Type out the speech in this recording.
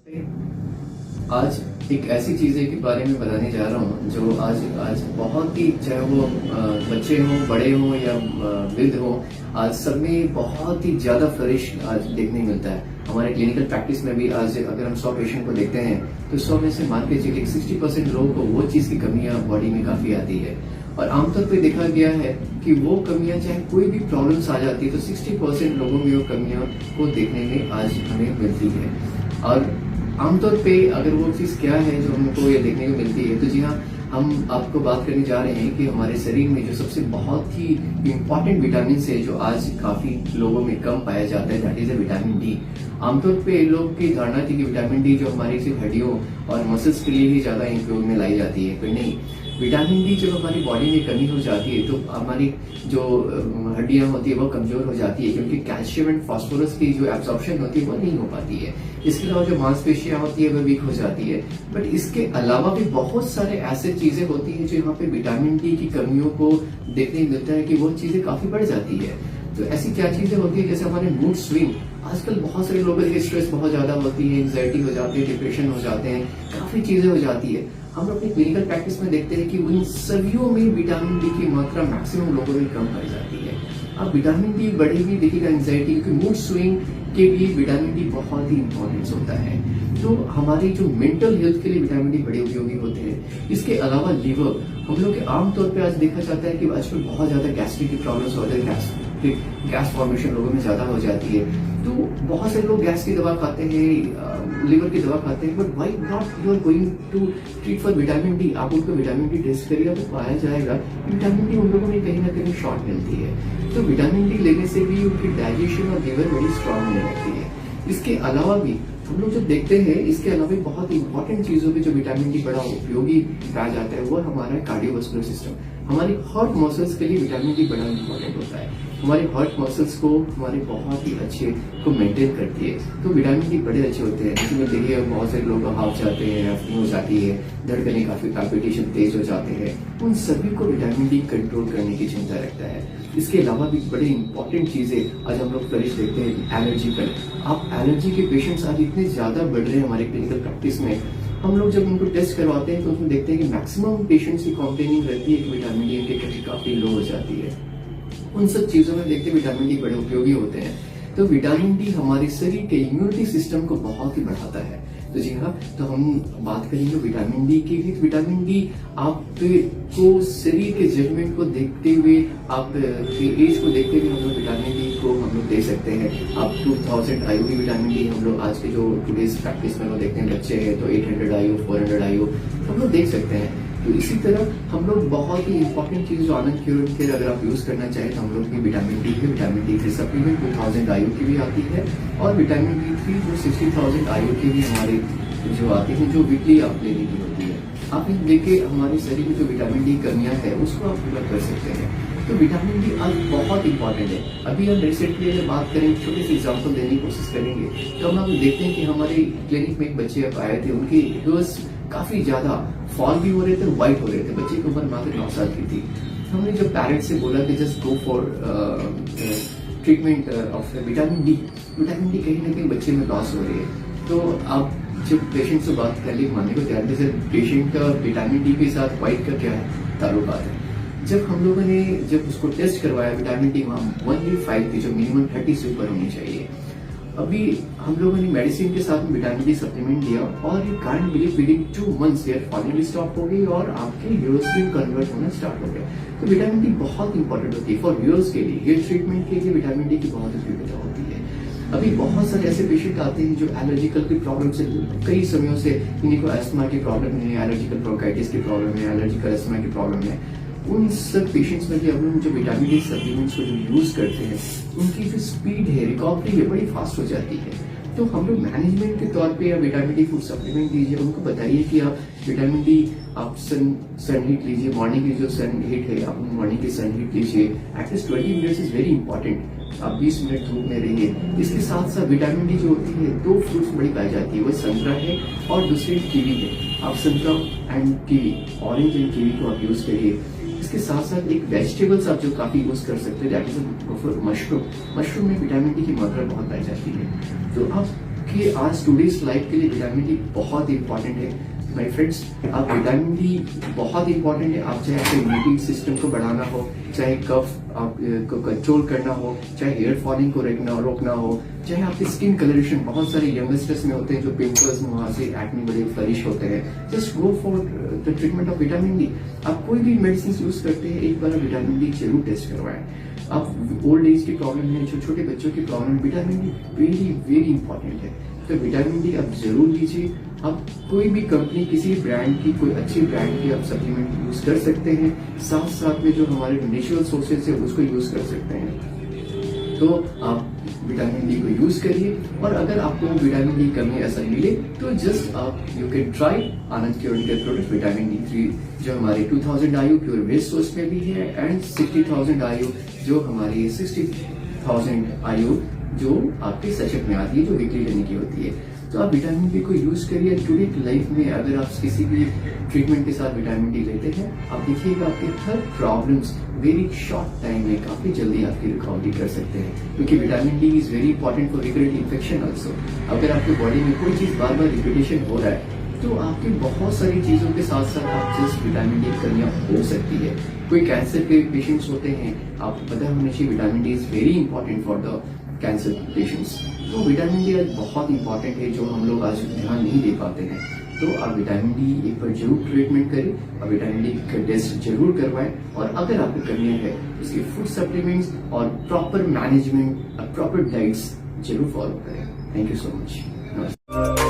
आज एक ऐसी चीज़ के बारे में बताने जा रहा हूँ जो आज बहुत ही, चाहे वो बच्चे हों, बड़े हों या वृद्ध हों, आज सब में बहुत ही ज़्यादा फ्लरिश आज देखने मिलता है। हमारे क्लिनिकल प्रैक्टिस में भी आज अगर हम 100 पेशेंट को देखते हैं तो 100 में से मान के चलिए 60% लोगों को वो चीज़ की कमियां बॉडी में काफ़ी आती है। और आमतौर पे देखा गया है कि वो कमियां, चाहे कोई भी प्रॉब्लम्स आ जाती है तो 60% लोगों में वो कमियां को देखने में आज हमें मिलती है। और आमतौर पे अगर वो चीज़ क्या है जो हमको ये देखने को मिलती है, तो जी हाँ, हम आपको बात करने जा रहे हैं कि हमारे शरीर में जो सबसे बहुत ही इम्पॉर्टेंट विटामिन है जो आज काफी लोगों में कम पाया जाता है, दैट इज विटामिन डी। आमतौर पे लोग की धारणा थी कि विटामिन डी जो हमारी सिर्फ हड्डियों और मसल्स के लिए ही ज्यादा उपयोग में लाई जाती है, पर नहीं। विटामिन डी जब हमारी बॉडी में कमी हो जाती है तो हमारी जो हड्डियां होती है वो कमजोर हो जाती है, क्योंकि कैल्शियम एंड फास्फोरस की जो एब्जॉर्प्शन होती है वो नहीं हो पाती है। इसके अलावा जो मांसपेशियां होती है वो वीक हो जाती है। बट इसके अलावा भी बहुत सारे ऐसे चीजें होती हैं जो यहाँ पे विटामिन डी की कमियों को देखने मिलता है कि वो चीजें काफी बढ़ जाती है। तो ऐसी क्या चीजें होती है, जैसे हमारे मूड स्विंग। आजकल बहुत सारे लोगों के स्ट्रेस बहुत ज्यादा होती है, एंग्जाइटी हो जाती है, डिप्रेशन हो जाते हैं, काफी चीजें हो जाती है। हम अपनी क्लिनिकल प्रैक्टिस में देखते हैं कि उन सभी में विटामिन डी की मात्रा मैक्सिमम लोगों में कम पाई जाती है। अब विटामिन डी बढ़ेगी, देखिएगा एंग्जाइटी, क्योंकि मूड स्विंग के लिए विटामिन डी बहुत ही इंपॉर्टेंस होता है। तो हमारी जो मेंटल हेल्थ के लिए विटामिन डी बड़े उपयोगी होते हैं। इसके अलावा लीवर, हम लोग के आमतौर पे आज देखा जाता है कि आजकल बहुत ज्यादा गैस्ट्रिक की प्रॉब्लम्स हो रही है, गैस फॉर्मेशन लोगों में ज्यादा हो जाती है। तो बहुत सारे लोग गैस की दवा खाते हैं, लिवर की दवा खाते हैं, but why not you are going to treat for vitamin D. आप उनको विटामिन डी टेस्ट करिएगा तो पाया जाएगा विटामिन डी उन लोगों में कहीं ना कहीं शॉर्ट मिलती है। तो विटामिन डी लेने से भी उनकी डाइजेशन और लिवर बड़ी स्ट्रांग होने लगती है। इसके अलावा भी हम लोग जो देखते हैं, इसके अलावा बहुत इंपॉर्टेंट चीजों पे जो विटामिन डी बड़ा उपयोगी पाया जाता है वो हमारा कार्डियोवास्कुलर सिस्टम। हमारी हार्ट मसल्स के लिए विटामिन डी बड़ा इंपॉर्टेंट होता है। हमारे हार्ट मसल्स को हमारे बहुत ही अच्छे को मेंटेन करती है। तो विटामिन डी बड़े अच्छे होते हैं। जिसमें देखिए बहुत सारे लोग हाफ जाते हैं, हफ्ती हो जाती है, धड़कने काफी पाल्पिटेशन तेज हो जाते हैं, उन सभी को विटामिन डी कंट्रोल करने की क्षमता रखता है। इसके अलावा भी बड़ी इंपॉर्टेंट चीजें आज हम लोग फ्लरिश देखते हैं, एलर्जिकल। आप एलर्जी के पेशेंट्स आज इतने ज्यादा बढ़ रहे हैं हमारे क्लिनिकल प्रैक्टिस में। हम लोग जब उनको टेस्ट करवाते हैं तो उसमें देखते हैं कि मैक्सिमम पेशेंट्स की कंप्लेनिंग रहती है कि विटामिन डी इनटेक काफी लो हो जाती है। उन सब चीजों में देखते विटामिन डी बड़े उपयोगी होते हैं। तो विटामिन डी हमारे शरीर के इम्यूनिटी सिस्टम को बहुत ही बढ़ाता है। तो जी हाँ, तो हम बात करेंगे विटामिन डी की भी। विटामिन डी आपको शरीर के जजमेंट को देखते हुए, आप एज को देखते हुए हम लोग विटामिन डी को हम लोग दे सकते हैं। आप 2000 आयु की विटामिन डी हम लोग आज के जो टूडेज प्रैक्टिस में लोग देखते हैं, बच्चे हैं तो 800 आयु, 400 आयु हम लोग देख सकते हैं। तो इसी तरह हम लोग बहुत ही इंपॉर्टेंट चीज जो आनंद क्योर केयर अगर आप यूज करना चाहें तो हम लोग की विटामिन डी है। विटामिन डी 3 सप्लीमेंट 2000 आयु की भी आती है, और विटामिन डी 3 जो 60,000 आयु की भी हमारे जो आती है, जो वीकली आप लेने की होती है। आप लेके हमारे शरीर में जो विटामिन डी कमियां है उसको आप पूरा कर सकते हैं। तो विटामिन डी आज बहुत इंपॉर्टेंट है। अभी हम रिसेंटली अगर बात करें, छोटे से एग्जाम्पल देने की कोशिश करेंगे, तो हम लोग देखते हैं कि हमारे क्लिनिक में एक बच्चे अब आए थे, उनके हेयर्स काफी ज्यादा फॉल भी हो रहे थे, व्हाइट हो रहे थे। बच्चे की उम्र मात्र 9 साल की थी। हमने जब पेरेंट्स से बोला कि just go for treatment of vitamin D. Vitamin D कहीं ना कहीं बच्चे में लॉस हो रही है। तो आप जब पेशेंट से बात कर ली, मानने को तैयार थे, पेशेंट का विटामिन डी के साथ व्हाइट का क्या है ताल्लुकात है। जब हम लोगों ने जब उसको टेस्ट करवाया, विटामिन डी वहां 105 थी, जो मिनिमम 30 से ऊपर होनी चाहिए। अभी हम लोगों ने मेडिसिन के साथ विटामिन डी सप्लीमेंट दिया, और you can't believe within 2 months hair falling stop हो गई और आपके हेयर्स भी कन्वर्ट होना स्टार्ट हो गया। तो विटामिन डी बहुत इंपॉर्टेंट होती है फॉर हेयर्स के लिए। हेयर ट्रीटमेंट के लिए विटामिन डी की बहुत उपयोगिता होती है। अभी बहुत सारे ऐसे पेशेंट आते हैं जो एलर्जिकल की प्रॉब्लम से कई समयों से, इन्हीं को अस्थमा की प्रॉब्लम है, एलर्जिकल ब्रोंकाइटिस की प्रॉब्लम है, एलर्जिकल अस्थमा की प्रॉब्लम है। उन सब पेशेंट्स में भी हम लोग जो विटामिन डी सप्लीमेंट्स को जो यूज करते हैं, उनकी जो स्पीड है, रिकवरी है, बड़ी फास्ट हो जाती है। तो हम लोग मैनेजमेंट के तौर पे या विटामिन डी फूड सप्लीमेंट दीजिए, उनको बताइए कि आप विटामिन डी आप सन हीट लीजिए, मॉर्निंग की जो सन हीट है आप मॉर्निंग की सन हीट लीजिए। At least 20 minutes is very important. आप 20 मिनट धूप में रहिए। इसके साथ साथ विटामिन डी जो होती है, 2 फ्रूट्स बड़ी पाई जाती है, वो संतरा है और दूसरी कीवी है। आप संतरा and kiwi, orange and kiwi को आप यूज करिए। इसके साथ साथ एक वेजिटेबल्स आप जो काफी यूज कर सकते हैं, दैट इज मशरूम। मशरूम में विटामिन डी की मात्रा बहुत पाई जाती है। तो आप आपके आज टूडेज लाइफ के लिए विटामिन डी बहुत इंपॉर्टेंट है माय फ्रेंड्स। आप विटामिन डी बहुत इंपॉर्टेंट है। आप चाहे आपके इम्यूनिटी सिस्टम को बढ़ाना हो, चाहे कफ को कंट्रोल करना हो, चाहे हेयर फॉलिंग को रोकना हो, चाहे आपकी स्किन कलरेशन, बहुत सारे यंगस्टर्स में होते हैं जो पिंपल्स वहां से एक्ने बड़े फ्लरिश होते हैं। Just go for the treatment of vitamin D. आप कोई भी मेडिसिन यूज करते हैं, एक बार विटामिन डी जरूर टेस्ट करवाएं। आप ओल्ड एज की प्रॉब्लम है, जो छोटे बच्चों की problem, vitamin D very very important है। तो विटामिन डी आप जरूर लीजिए। आप कोई भी कंपनी, किसी ब्रांड की, कोई अच्छी ब्रांड की आप सप्लीमेंट यूज कर सकते हैं। साथ साथ में जो हमारे नेचुरल सोर्सेज है उसको यूज कर सकते हैं। तो आप विटामिन डी को यूज करिए। और अगर आपको विटामिन डी कमी ऐसा मिले तो जस्ट आप you can try Anand cure care product vitamin D 3, जो हमारे 2000 आयु प्योर वेस्ट सोर्स में भी है, एंड 60,000 आयु जो हमारी 60,000 आयु जो आपके सेशट में आती है, जो वीकली लेने की होती है। तो आप विटामिन डी को यूज करिए। टुडे लाइफ में अगर आप किसी भी ट्रीटमेंट के साथ विटामिन डी लेते हैं, आप देखिएगा आपके हर प्रॉब्लम्स वेरी शॉर्ट टाइम में काफी जल्दी आपकी रिकवरी कर सकते हैं, क्योंकि vitamin D is very important for recurrent infection also. अगर आपकी बॉडी में कोई चीज बार बार रिपीटेशन हो रहा है तो आपकी बहुत सारी चीजों के साथ साथ आप जस्ट विटामिन डी कमियां हो सकती है। कोई कैंसर के पेशेंट्स होते हैं, आपको पता होना चाहिए vitamin D is very important for the cancer patients. तो विटामिन डी आज बहुत इंपॉर्टेंट है, जो हम लोग आज ध्यान नहीं दे पाते हैं। तो आप विटामिन डी एक बार जरूर ट्रीटमेंट करें और विटामिन डी का टेस्ट जरूर करवाएं। और अगर आपको कमियां है उसके फूड सप्लीमेंट्स और प्रॉपर मैनेजमेंट, प्रॉपर डाइट्स जरूर फॉलो करें। Thank you so much. नमस्कार।